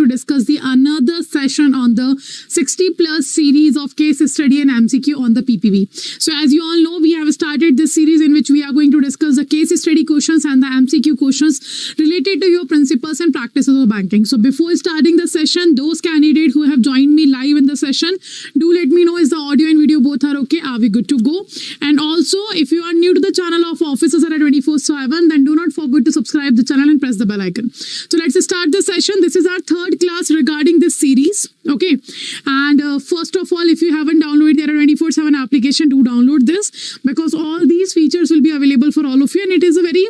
to discuss the another session on the 60 plus series of case study and MCQ on the PPB. So as you all know, we have started this series in which we are going to discuss the case study questions and the MCQ questions related to your principles and practices of banking. So before starting the session, those candidates who have joined me live in the session, do let me know is the audio and video both are okay? Are we good to go? And also, if you are new to the channel of Officers at 24/7, then do not forget to subscribe the channel and press the bell icon. So let's start the session. This is our third class regarding this series. Okay. And first of all, if you haven't downloaded the 24/7 application, do download this, because all these features will be available for all of you, and it is a very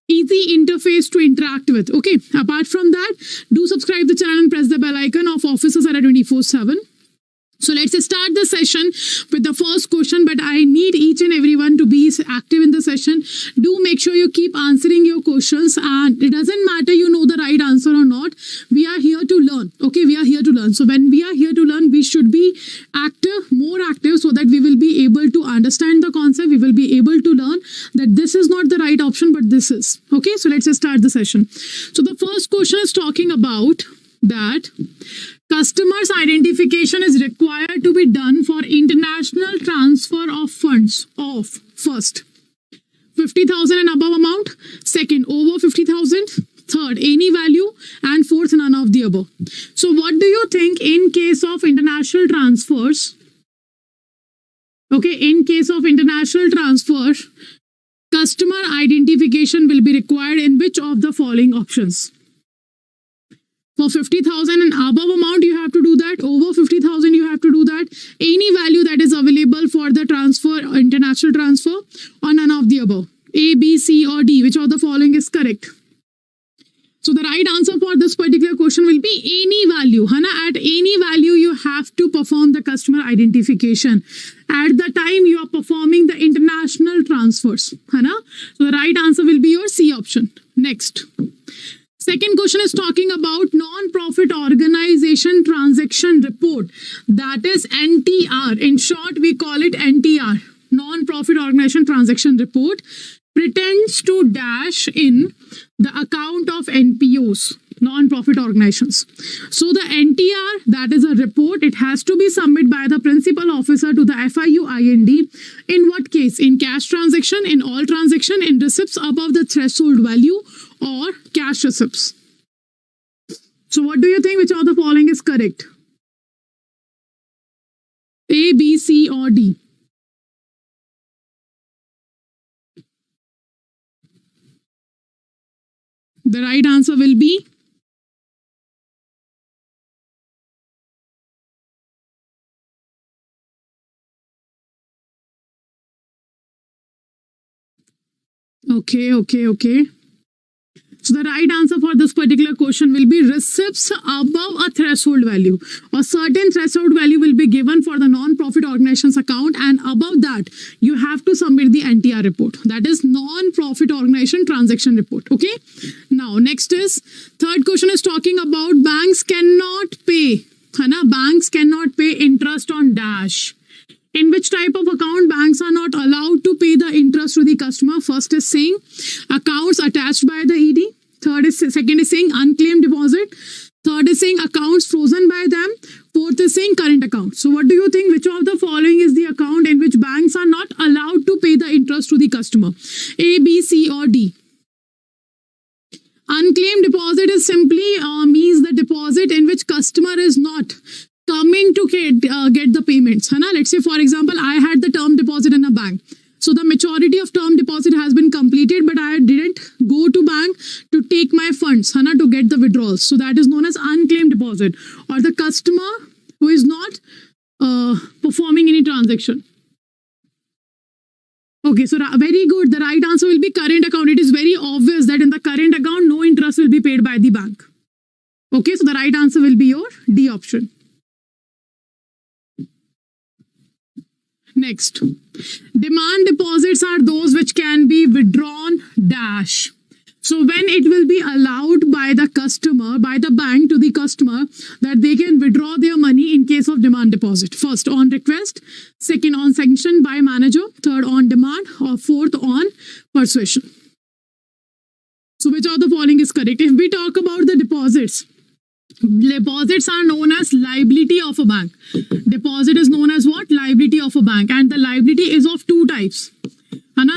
easy interface to interact with. Okay. Apart from that, do subscribe the channel and press the bell icon of Officers at 24/7. So let's start the session with the first question, but I need each and everyone to be active in the session. Do make sure you keep answering your questions, and it doesn't matter you know the right answer or not. We are here to learn. Okay, we are here to learn. So when we are here to learn, we should be active, more active, so that we will be able to understand the concept. We will be able to learn that this is not the right option, but this is. Okay, so let's start the session. So the first question is talking about that customer's identification is required to be done for international transfer of funds of first 50,000 and above amount, second over 50,000, third any value, and fourth none of the above. So what do you think in case of international transfers? Okay, in case of international transfer, customer identification will be required in which of the following options? For 50,000 and above amount, you have to do that. Over 50,000, you have to do that. Any value that is available for the transfer, international transfer, or none of the above. A, B, C, or D. Which of the following is correct? So the right answer for this particular question will be any value. Hana, at any value, you have to perform the customer identification. At the time you are performing the international transfers. Hana? So the right answer will be your C option. Next. Second question is talking about non-profit organization transaction report. That is NTR. In short, we call it NTR. Non-profit organization transaction report pretends to dash in the account of NPOs, non-profit organizations. So the NTR, that is a report, it has to be submitted by the principal officer to the FIU-IND. In what case? In cash transaction, in all transaction, in receipts above the threshold value, or cash receipts. So what do you think? Which of the following is correct? A, B, C, or D? The right answer will be okay. So the right answer for this particular question will be receipts above a threshold value. A certain threshold value will be given for the non-profit organization's account, and above that, you have to submit the NTR report. That is non-profit organization transaction report. Okay. Now, next is, third question is talking about banks cannot pay. Banks cannot pay interest on dash. In which type of account banks are not allowed to pay the interest to the customer? First is saying accounts attached by the ED. Second is saying unclaimed deposit. Third is saying accounts frozen by them. Fourth is saying current account. So what do you think? Which of the following is the account in which banks are not allowed to pay the interest to the customer? A, B, C, or D? Unclaimed deposit is simply means the deposit in which customer is not coming to get the payments. Let's say, for example, I had the term deposit in a bank. So the maturity of term deposit has been completed, but I didn't go to bank to take my funds to get the withdrawals. So that is known as unclaimed deposit, or the customer who is not performing any transaction. Okay, so very good. The right answer will be current account. It is very obvious that in the current account, no interest will be paid by the bank. Okay, so the right answer will be your D option. Next, demand deposits are those which can be withdrawn dash. So when it will be allowed by the customer, by the bank to the customer, that they can withdraw their money in case of demand deposit. First on request, second on sanction by manager, third on demand, or fourth on persuasion. So which of the following is correct? If we talk about the deposits, Deposits are known as liability of a bank. Deposit is known as what? Liability of a bank. And the liability is of two types.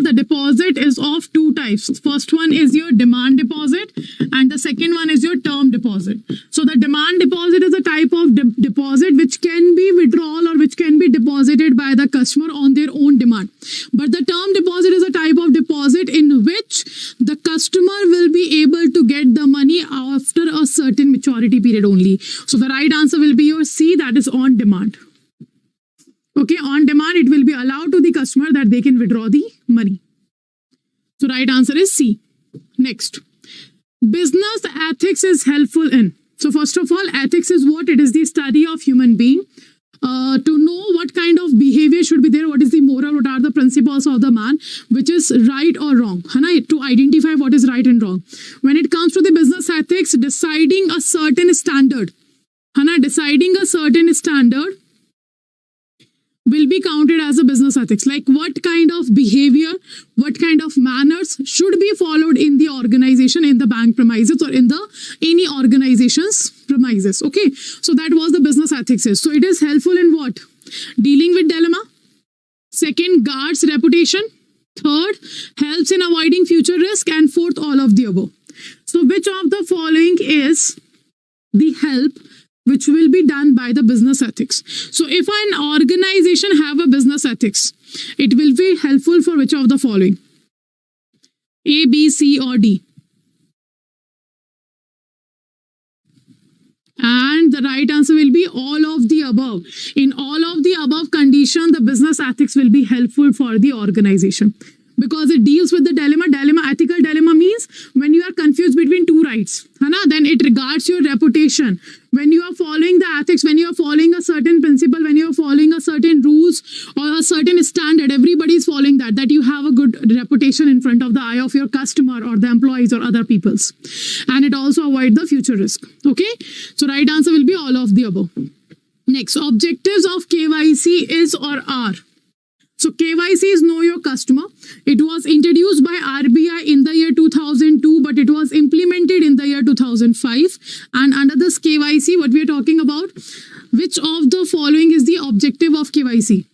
The deposit is of two types. First one is your demand deposit and the second one is your term deposit. So the demand deposit is a type of deposit which can be withdrawal or which can be deposited by the customer on their own demand. But the term deposit is a type of deposit in which the customer will be able to get the money after a certain maturity period only. So the right answer will be your C, that is on demand. Okay, on demand, it will be allowed to the customer that they can withdraw the money. So right answer is C. Next, business ethics is helpful in. So first of all, ethics is what? It is the study of human being. To know what kind of behavior should be there, what is the moral, what are the principles of the man, which is right or wrong. To identify what is right and wrong. When it comes to the business ethics, deciding a certain standard. Deciding a certain standard will be counted as a business ethics. Like what kind of behavior, what kind of manners should be followed in the organization, in the bank premises or in the any organization's premises. Okay, so that was the business ethics. So it is helpful in what? Dealing with dilemma. Second, guards reputation. Third, helps in avoiding future risk. And fourth, all of the above. So which of the following is the help which will be done by the business ethics? So if an organization have a business ethics, it will be helpful for which of the following? A, B, C or D? And the right answer will be all of the above. In all of the above condition, the business ethics will be helpful for the organization. Because it deals with the dilemma. Ethical dilemma means when you are confused between two rights. Then it regards your reputation. When you are following the ethics, when you are following a certain principle, when you are following a certain rules or a certain standard, everybody is following that you have a good reputation in front of the eye of your customer or the employees or other people's. And it also avoids the future risk. Okay. So right answer will be all of the above. Next, objectives of KYC is or are. So KYC is Know Your Customer. It was introduced by RBI in the year 2002, but it was implemented in the year 2005. And under this KYC, what we are talking about, which of the following is the objective of KYC?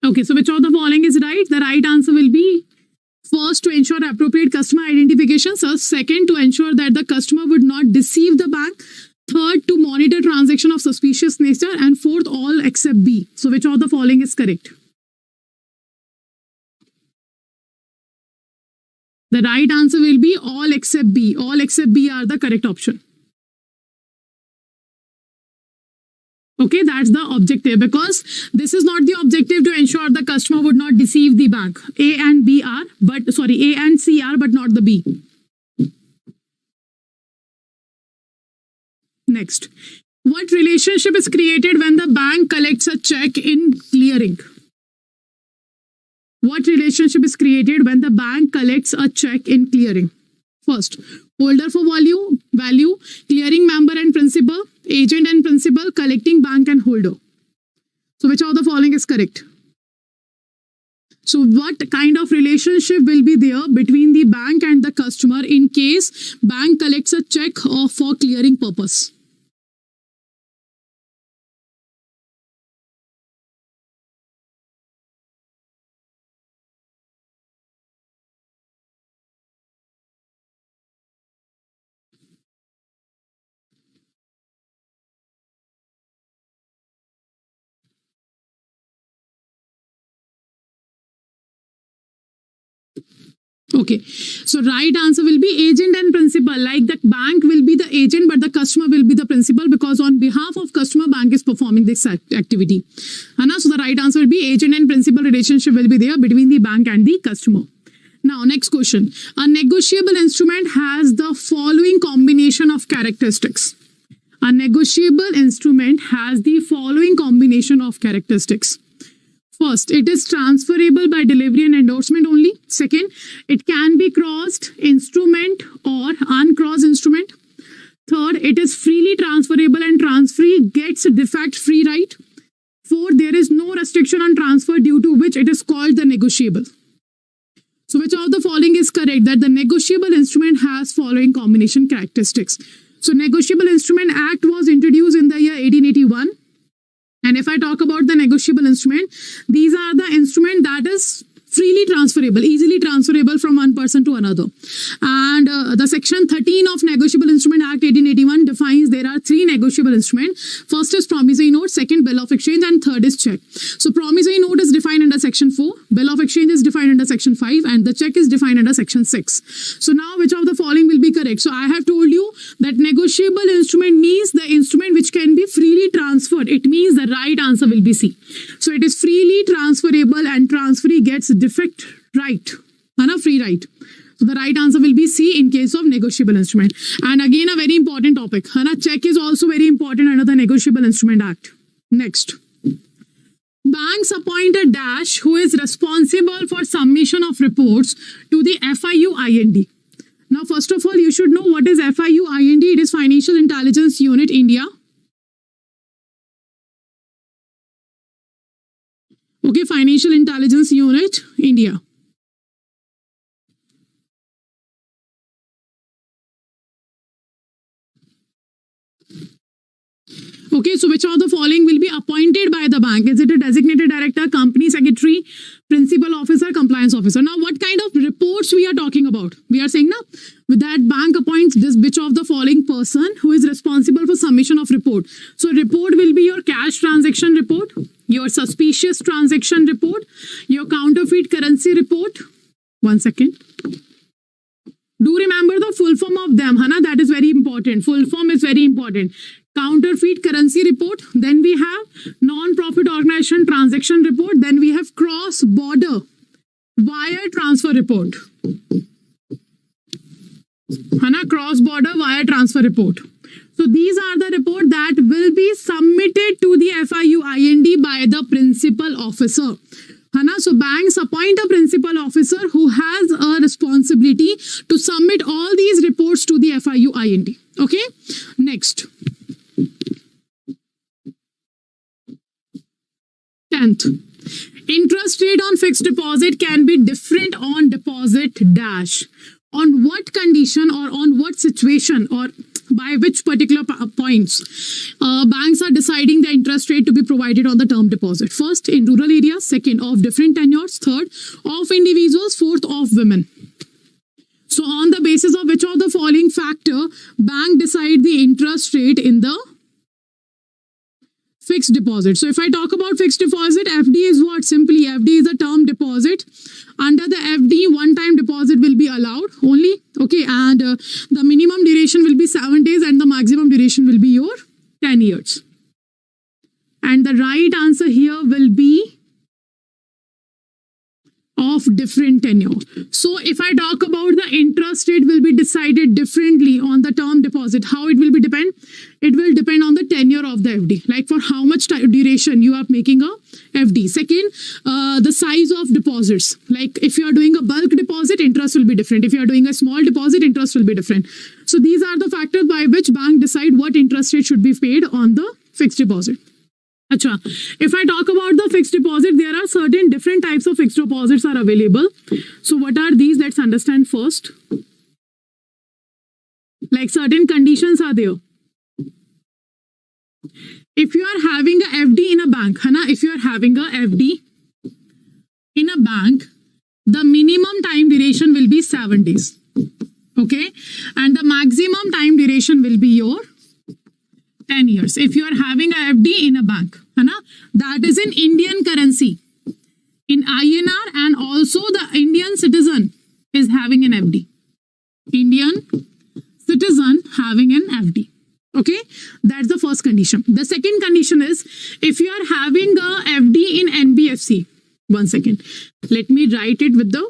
Okay, so which of the following is right? The right answer will be first, to ensure appropriate customer identification. So second, to ensure that the customer would not deceive the bank. Third, to monitor transaction of suspicious nature. And fourth, all except B. So which of the following is correct? The right answer will be all except B. All except B are the correct option. Okay, that's the objective, because this is not the objective to ensure the customer would not deceive the bank. A and C are, but not the B. Next, what relationship is created when the bank collects a check in clearing? What relationship is created when the bank collects a check in clearing? First, holder for value, clearing member and principal, agent and principal, collecting bank and holder. So which of the following is correct? So what kind of relationship will be there between the bank and the customer in case bank collects a check for clearing purpose? Okay, so right answer will be agent and principal. Like the bank will be the agent, but the customer will be the principal, because on behalf of customer, bank is performing this activity. So the right answer will be agent and principal relationship will be there between the bank and the customer. Now, next question. A negotiable instrument has the following combination of characteristics. A negotiable instrument has the following combination of characteristics. First, it is transferable by delivery and endorsement only. Second, it can be crossed instrument or uncrossed instrument. Third, it is freely transferable and transferee gets defect free right. Fourth, there is no restriction on transfer due to which it is called the negotiable. So which of the following is correct? That the negotiable instrument has following combination characteristics. So Negotiable Instrument Act was introduced in the year 1881. And if I talk about the negotiable instrument, these are the instrument that is freely transferable, easily transferable from one person to another. And the section 13 of Negotiable Instrument Act 1881 defines there are three negotiable instruments. First is promissory note, second bill of exchange, and third is check. So promissory note is defined under section 4, bill of exchange is defined under section 5, and the check is defined under section 6. So now which of the following will be correct? So I have told you that negotiable instrument means the instrument which can be freely transferred. It means the right answer will be C. So it is freely transferable and transferee gets defect right, free right. So the right answer will be C in case of negotiable instrument. And again, a very important topic. Check is also very important under the Negotiable Instrument Act. Next. Banks appoint a dash who is responsible for submission of reports to the FIU-IND. Now, first of all, you should know what is FIU-IND. It is Financial Intelligence Unit, India. Okay, Financial Intelligence Unit, India. Okay, so which of the following will be appointed by the bank? Is it a designated director, company secretary, principal officer, compliance officer? Now, what kind of reports we are talking about? We are saying now, with that bank appoints this which of the following person who is responsible for submission of report. So report will be your cash transaction report, your suspicious transaction report, your counterfeit currency report. 1 second. Do remember the full form of them, that is very important. Full form is very important. Counterfeit currency report, then we have non-profit organization transaction report, then we have cross-border wire transfer report. Cross-border wire transfer report. So these are the report that will be submitted to the FIU-IND by the principal officer. So banks appoint a principal officer who has a responsibility to submit all these reports to the FIU-IND. Okay, next. 10th. Interest rate on fixed deposit can be different on deposit dash. On what condition or on what situation or by which particular points banks are deciding the interest rate to be provided on the term deposit? First, in rural areas. Second, of different tenures. Third, of individuals. Fourth, of women. So on the basis of which of the following factor bank decide the interest rate in the fixed deposit? So if I talk about fixed deposit, FD is what? Simply FD is a term deposit. Under the FD, one-time deposit will be allowed only. Okay, and the minimum duration will be 7 days and the maximum duration will be your 10 years. And the right answer here will be of different tenure. So if I talk about the interest rate will be decided differently on the term deposit, how it will be depend? It will depend on the tenure of the FD, like for how much duration you are making a FD. Second, the size of deposits, like if you are doing a bulk deposit, interest will be different. If you are doing a small deposit, interest will be different. So these are the factors by which bank decide what interest rate should be paid on the fixed deposit. Achha, if I talk about the fixed deposit, there are certain different types of fixed deposits are available. So what are these? Let's understand first. Like certain conditions are there. If you are having a FD in a bank, if you are having a FD in a bank, the minimum time duration will be 7 days. Okay, and the maximum time duration will be your 10 years. If you are having a FD in a bank, that is in Indian currency, in INR, and also the Indian citizen is having an FD. Indian citizen having an FD. Okay, that's the first condition. The second condition is if you are having a FD in NBFC. 1 second. Let me write it with the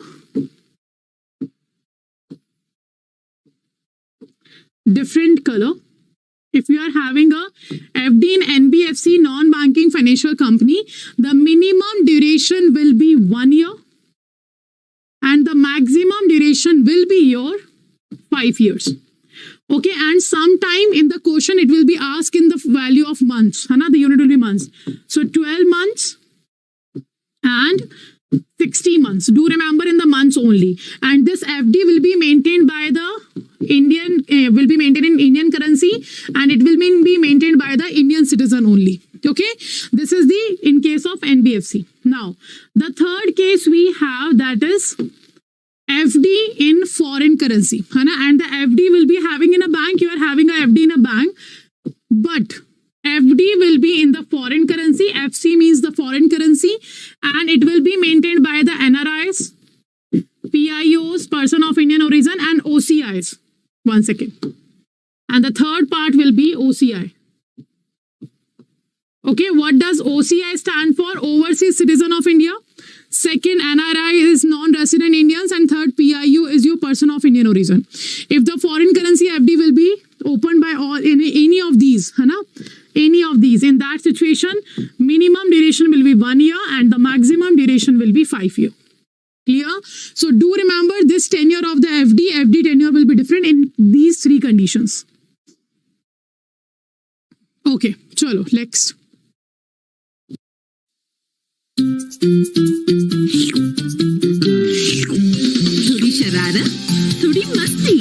different color. If you are having a FD in NBFC, non-banking financial company, the minimum duration will be 1 year and the maximum duration will be your 5 years. Okay, and sometime in the question it will be asked in the value of months. The unit will be months. So 12 months and 60 months. Do remember in the months only. And this FD will be maintained by the will be maintained in Indian currency, and it will be maintained by the Indian citizen only. Okay, this is the in case of NBFC. Now, the third case we have, that is FD in foreign currency. And the FD will be having in a bank. You are having a FD in a bank, but FD will be in the foreign currency. FC means the foreign currency, and it will be maintained by the NRIs, PIOs, person of Indian origin, and OCIs. 1 second. And the third part will be OCI. Okay, what does OCI stand for? Overseas citizen of India. Second, NRI is non-resident Indians, and third, PIU is your person of Indian origin. If the foreign currency FD will be opened by all in any of these, any of these, in that situation, minimum duration will be 1 year and the maximum duration will be 5 years. Clear? So do remember this tenure of the FD tenure will be different in these 3 conditions. Okay, chalo, next. थोड़ी शरारत, थोड़ी मस्ती,